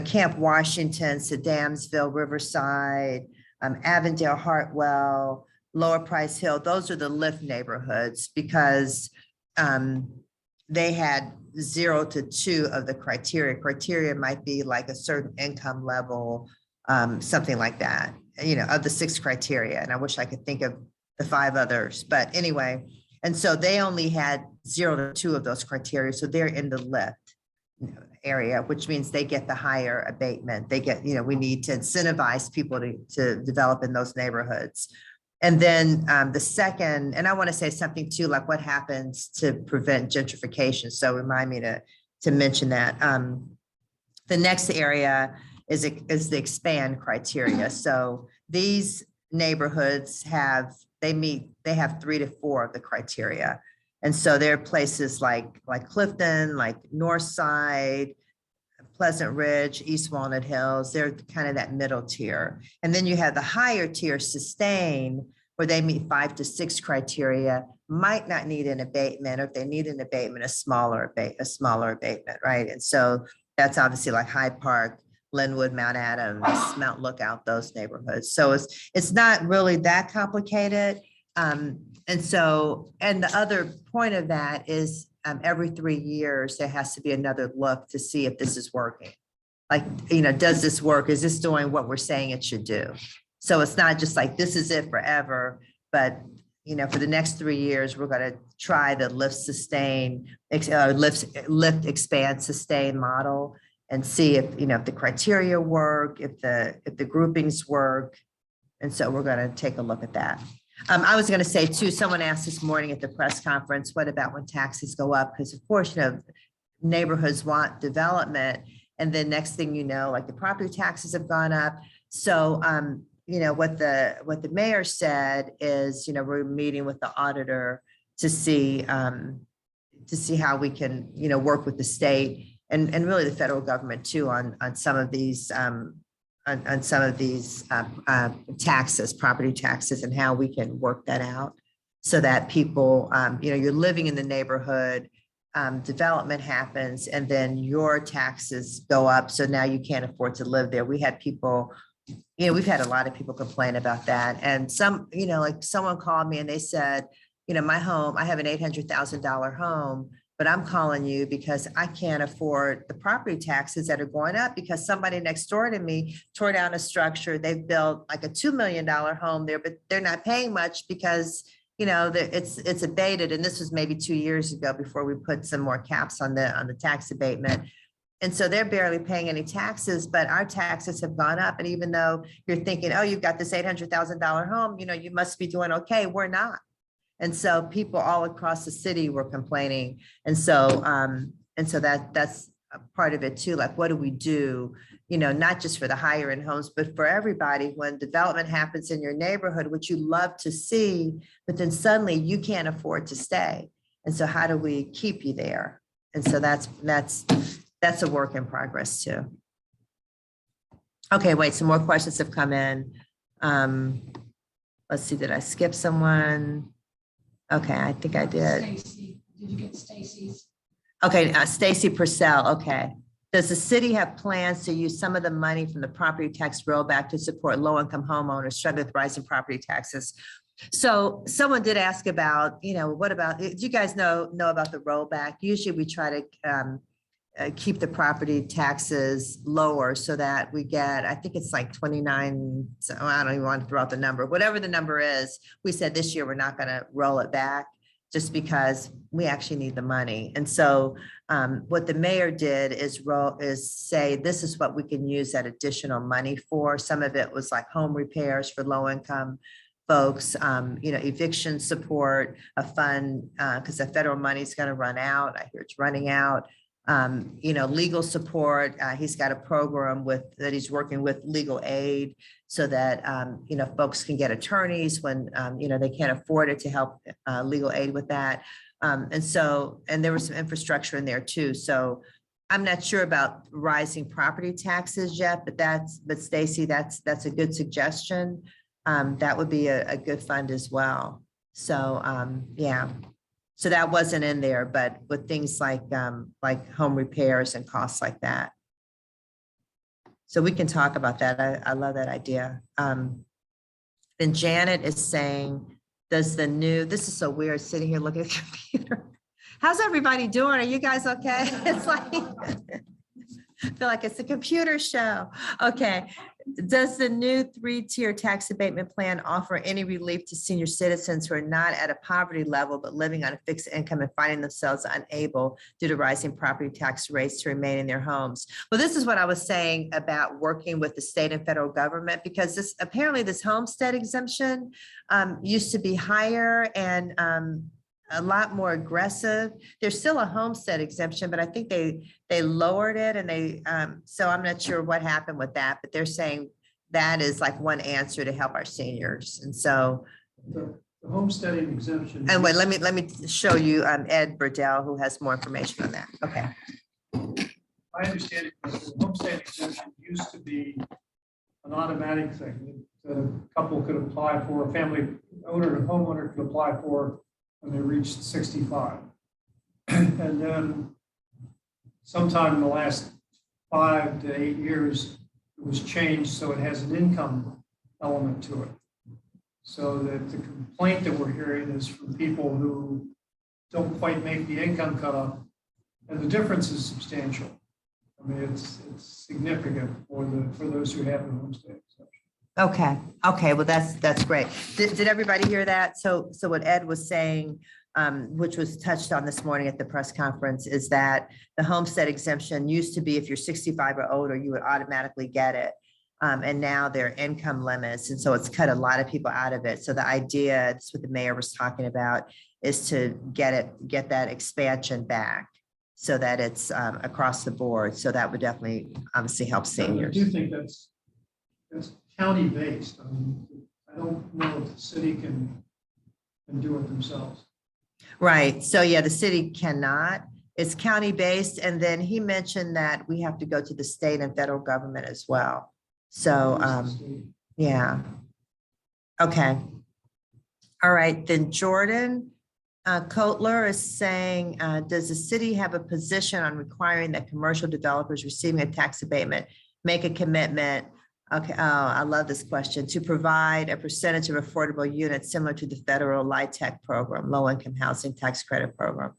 Camp Washington, Sedamsville, Riverside, Avondale, Hartwell, Lower Price Hill, those are the lift neighborhoods because they had 0 to 2 of the criteria. Criteria might be like a certain income level, something like that, of the 6 criteria. And I wish I could think of the 5 others, but anyway. And so they only had 0 to 2 of those criteria. So they're in the lift area, which means they get the higher abatement. They get, we need to incentivize people to develop in those neighborhoods. And then the second, and I want to say something too, like what happens to prevent gentrification. So remind me to mention that. The next area is the expand criteria. So these neighborhoods they have 3 to 4 of the criteria. And so there are places like Clifton, like Northside, Pleasant Ridge, East Walnut Hills, they're kind of that middle tier. And then you have the higher tier, sustain, where they meet 5 to 6 criteria, might not need an abatement, or if they need an abatement, a smaller abatement, right? And so that's obviously like Hyde Park, Linwood, Mount Adams, Mount Lookout, those neighborhoods. So it's not really that complicated. And the other point of that is every 3 years, there has to be another look to see if this is working. Like, does this work? Is this doing what we're saying it should do? So it's not just like, this is it forever, but, for the next 3 years, we're going to try the lift, expand, sustain model and see if, if the criteria work, if the groupings work. And so we're going to take a look at that. I was going to say too, someone asked this morning at the press conference, what about when taxes go up? Because of course, neighborhoods want development. And then next thing you know, like the property taxes have gone up. So, what the mayor said is, we're meeting with the auditor to see how we can, work with the state and really the federal government too on some of these taxes, property taxes, and how we can work that out so that people, you're living in the neighborhood, development happens, and then your taxes go up. So now you can't afford to live there. We had people, we've had a lot of people complain about that. And some, like someone called me and they said, my home, I have an $800,000 home, but I'm calling you because I can't afford the property taxes that are going up because somebody next door to me tore down a structure. They've built like a $2 million home there, but they're not paying much because, it's abated. And this was maybe 2 years ago before we put some more caps on the tax abatement. And so they're barely paying any taxes, but our taxes have gone up. And even though you're thinking, oh, you've got this $800,000 home, you must be doing okay. We're not. And so people all across the city were complaining. And so that's a part of it too. Like, what do we do? Not just for the higher end homes, but for everybody when development happens in your neighborhood, which you love to see, but then suddenly you can't afford to stay. And so how do we keep you there? And so that's a work in progress too. Okay, wait, some more questions have come in. Let's see, did I skip someone? Okay, I think I did. Stacy, did you get Stacy's? Okay, Stacy Purcell, okay. Does the city have plans to use some of the money from the property tax rollback to support low-income homeowners struggling with rising property taxes? So someone did ask about, what about, do you guys know about the rollback? Usually we try to keep the property taxes lower so that we get, I think it's like 29, so I don't even want to throw out the number, whatever the number is. We said this year we're not going to roll it back just because we actually need the money. And so what the mayor did is say, this is what we can use that additional money for. Some of it was like home repairs for low income folks, eviction support, a fund, because the federal money is going to run out. I hear it's running out. Legal support. He's got a program that he's working with legal aid so that, folks can get attorneys when, they can't afford it, to help legal aid with that. And there was some infrastructure in there too. So I'm not sure about rising property taxes yet, but Stacy, that's a good suggestion. That would be a good fund as well. So, yeah. So that wasn't in there, but with things like home repairs and costs like that. So we can talk about that. I love that idea. Then Janet is saying, this is so weird sitting here looking at the computer. How's everybody doing? Are you guys okay? It's like, I feel like it's a computer show. Okay. Does the new 3-tier tax abatement plan offer any relief to senior citizens who are not at a poverty level, but living on a fixed income and finding themselves unable due to rising property tax rates to remain in their homes? Well, this is what I was saying about working with the state and federal government, because apparently this homestead exemption used to be higher and a lot more aggressive. There's still a homestead exemption, but I think they lowered it, and so I'm not sure what happened with that, but they're saying that is like one answer to help our seniors. And so The homesteading exemption. and wait, let me show you Ed Burdell, who has more information on that. Okay. My understanding is the homestead exemption used to be an automatic thing that a couple could apply for, a family owner and homeowner could apply for when they reached 65. And then sometime in the last 5 to 8 years, it was changed so it has an income element to it. So that the complaint that we're hearing is from people who don't quite make the income cutoff, and the difference is substantial. I mean, it's significant for those who have the homestead exception. Okay. Well, that's great. Did everybody hear that? So what Ed was saying, which was touched on this morning at the press conference, is that the homestead exemption used to be if you're 65 or older, you would automatically get it. And now there are income limits. And so it's cut a lot of people out of it. So the idea, that's what the mayor was talking about, is to get that expansion back so that it's across the board. So that would definitely obviously help seniors. I do think that's county based. I mean, I don't know if the city can do it themselves. Right. So yeah, the city cannot. It's county based. And then he mentioned that we have to go to the state and federal government as well. So yeah. Okay. All right. Then Jordan Kotler is saying, does the city have a position on requiring that commercial developers receiving a tax abatement make a commitment? Okay. Oh, I love this question. To provide a percentage of affordable units similar to the federal LIHTC program, low income housing tax credit program.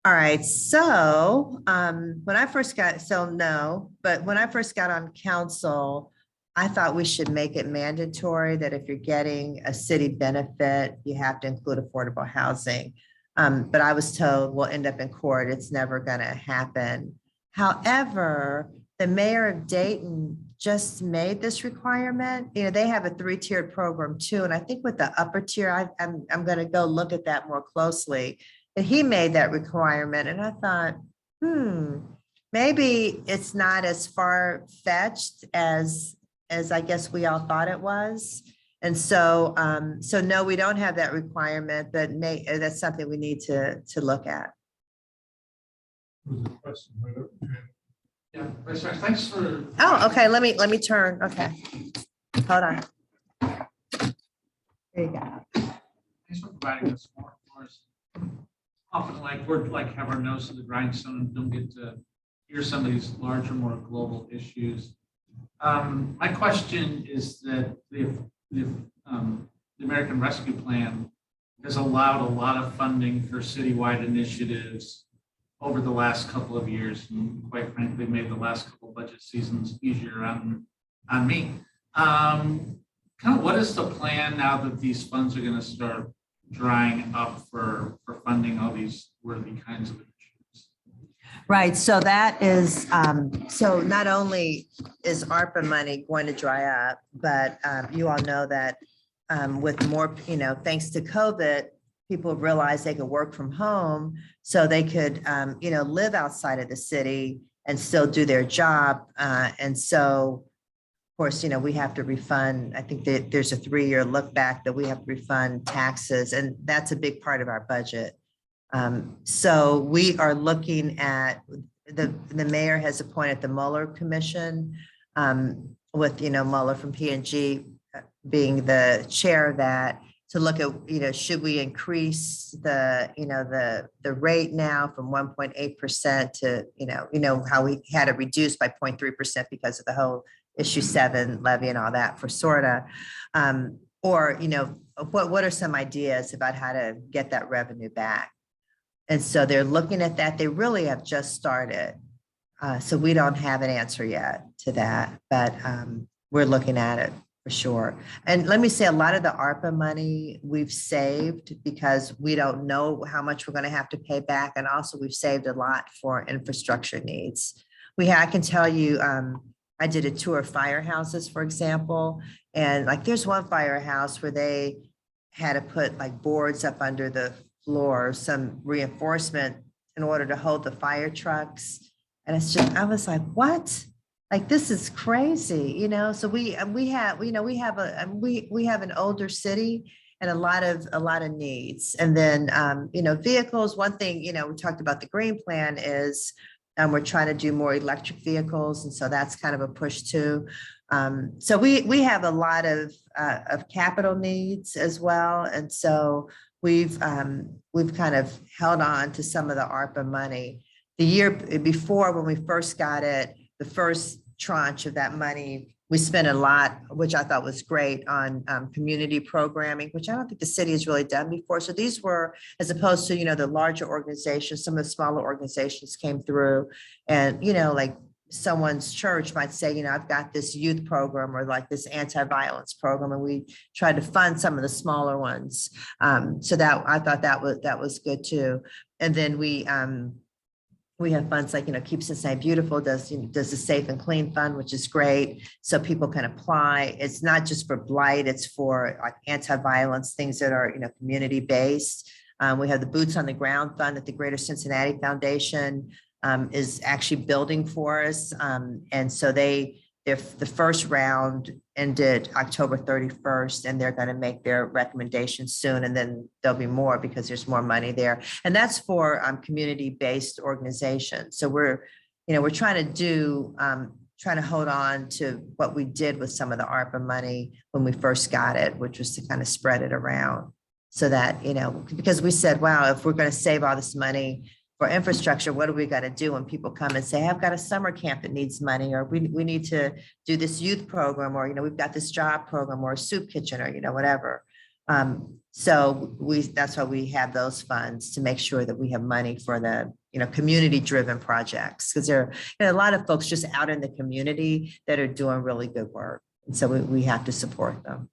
All right. So when I first got on council, I thought we should make it mandatory that if you're getting a city benefit, you have to include affordable housing. But I was told we'll end up in court. It's never going to happen. However, the mayor of Dayton just made this requirement. You know, they have a 3-tiered program too. And I think with the upper tier, I'm going to go look at that more closely. But he made that requirement. And I thought, maybe it's not as far fetched as I guess we all thought it was. And so, no, we don't have that requirement, but that's something we need to look at. Yeah, Vice Chair, thanks for. Oh, okay. Let me turn. Okay. Hold on. There you go. Thanks for providing this more for us. Often we're have our nose to the grindstone and don't get to hear some of these larger, more global issues. My question is that the American Rescue Plan has allowed a lot of funding for citywide initiatives over the last couple of years, and quite frankly, made the last couple of budget seasons easier on me. Kind of what is the plan now that these funds are going to start drying up for funding all these worthy kinds of initiatives? Right. So that is, so not only is ARPA money going to dry up, but you all know that with more, thanks to COVID, people realized they could work from home, so they could, live outside of the city and still do their job. And so, of course, we have to refund, I think that there's a 3-year look back that we have to refund taxes, and that's a big part of our budget. So we are looking at, the mayor has appointed the Mueller Commission, with, Mueller from P&G being the chair of that, to look at, should we increase the, the rate now from 1.8% to, how we had it reduced by 0.3% because of the whole issue 7 levy and all that for SORTA. Or, what are some ideas about how to get that revenue back? And so they're looking at that. They really have just started. So we don't have an answer yet to that, but we're looking at it for sure. And let me say, a lot of the ARPA money we've saved because we don't know how much we're going to have to pay back. And also we've saved a lot for infrastructure needs. I can tell you, I did a tour of firehouses, for example, and like there's one firehouse where they had to put like boards up under the floor, some reinforcement in order to hold the fire trucks. And it's just, I was like, what? Like, this is crazy, so we have an older city and a lot of needs. And then, vehicles, one thing, we talked about the green plan is, we're trying to do more electric vehicles. And so that's kind of a push too. So we have a lot of capital needs as well. And so we've kind of held on to some of the ARPA money. The year before, when we first got it, the first tranche of that money, we spent a lot, which I thought was great, on community programming, which I don't think the city has really done before. So these were, as opposed to, the larger organizations, some of the smaller organizations came through, and, like someone's church might say, I've got this youth program or like this anti-violence program, and we tried to fund some of the smaller ones. So that, I thought that was good too. And then we have funds like, Keep Cincinnati Beautiful does the Safe and Clean Fund, which is great. So people can apply. It's not just for blight, it's for like anti-violence, things that are, community-based. We have the Boots on the Ground Fund that the Greater Cincinnati Foundation is actually building for us. And so the first round ended October 31st, and they're going to make their recommendations soon. And then there'll be more because there's more money there. And that's for community-based organizations. So we're trying to hold on to what we did with some of the ARPA money when we first got it, which was to kind of spread it around so that, because we said, wow, if we're going to save all this money for infrastructure, what do we got to do when people come and say, I've got a summer camp that needs money, or we need to do this youth program, or, we've got this job program or a soup kitchen, or, whatever. So that's why we have those funds, to make sure that we have money for the, community driven projects, because there are a lot of folks just out in the community that are doing really good work. And so we have to support them.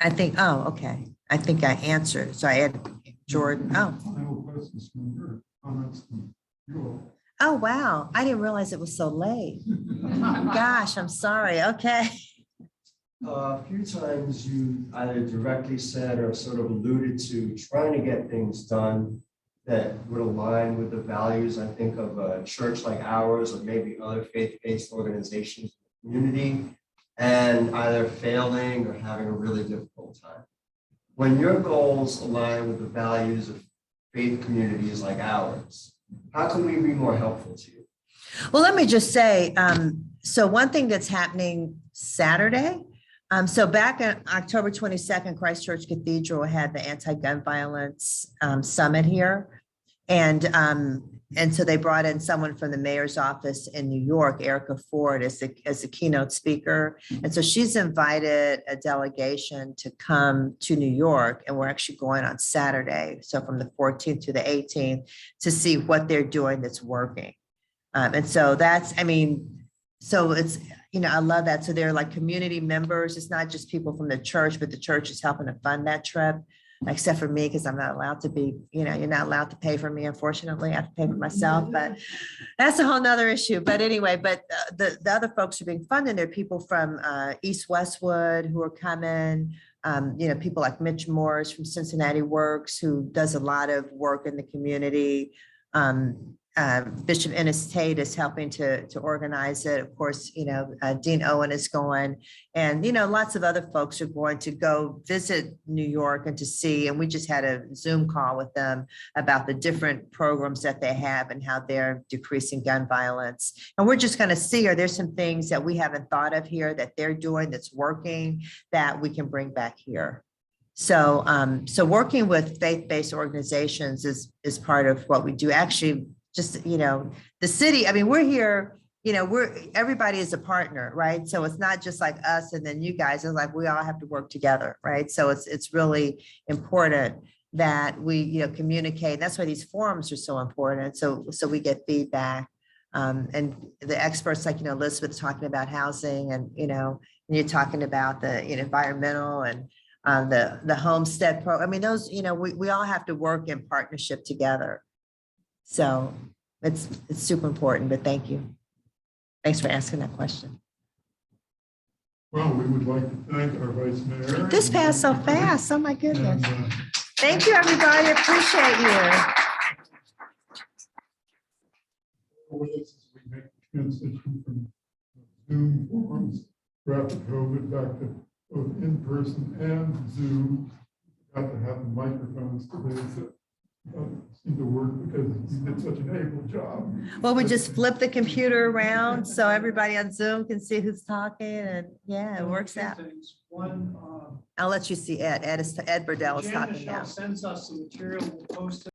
I think, okay. I think I answered. So I had Jordan. Oh. Final questions from your comments from you all. Oh, wow. I didn't realize it was so late. Gosh, I'm sorry. Okay. A few times you either directly said or sort of alluded to trying to get things done that would align with the values, I think, of a church like ours, or maybe other faith-based organizations in the community, and either failing or having a really difficult time. When your goals align with the values of faith communities like ours, how can we be more helpful to you? Well, let me just say, so one thing that's happening Saturday, so back on October 22nd, Christ Church Cathedral had the anti-gun violence summit here. And so they brought in someone from the mayor's office in New York, Erica Ford, as a keynote speaker. And so she's invited a delegation to come to New York, and we're actually going on Saturday. So from the 14th to the 18th, to see what they're doing that's working. And so that's, so it's, I love that. So they're like community members. It's not just people from the church, but the church is helping to fund that trip. except for me, because I'm not allowed to be, you're not allowed to pay for me, unfortunately. I have to pay for myself, but that's a whole nother issue. But anyway, the other folks are being funded. There are people from East Westwood who are coming. People like Mitch Morris from Cincinnati Works, who does a lot of work in the community. Bishop Ennis Tate is helping to organize it. Of course, Dean Owen is going, and lots of other folks are going to go visit New York and to see. And we just had a Zoom call with them about the different programs that they have and how they're decreasing gun violence. And we're just going to see, are there some things that we haven't thought of here that they're doing that's working that we can bring back here? So, working with faith-based organizations is part of what we do. Actually, just, the city, I mean, we're here, everybody is a partner, right? So it's not just like us and then you guys, it's like we all have to work together, right? So it's really important that we, communicate. That's why these forums are so important. So we get feedback. And the experts like, Elizabeth talking about housing and, and you're talking about the environmental and the homestead program. I mean, those, we all have to work in partnership together. So it's super important, but thank you. Thanks for asking that question. Well, we would like to thank our vice mayor. This passed so fast. Oh my goodness. And, Thank you, everybody. Appreciate you. for this as we make the transition from Zoom forums throughout the COVID back to both in-person and Zoom. Got to have the microphones today, so seemed to work because you did such an able job. Well, we just flip the computer around so everybody on Zoom can see who's talking, and yeah, it works out. One, I'll let you see Ed. Ed Burdell is Jan talking Michele now. sends us the material, we'll post it.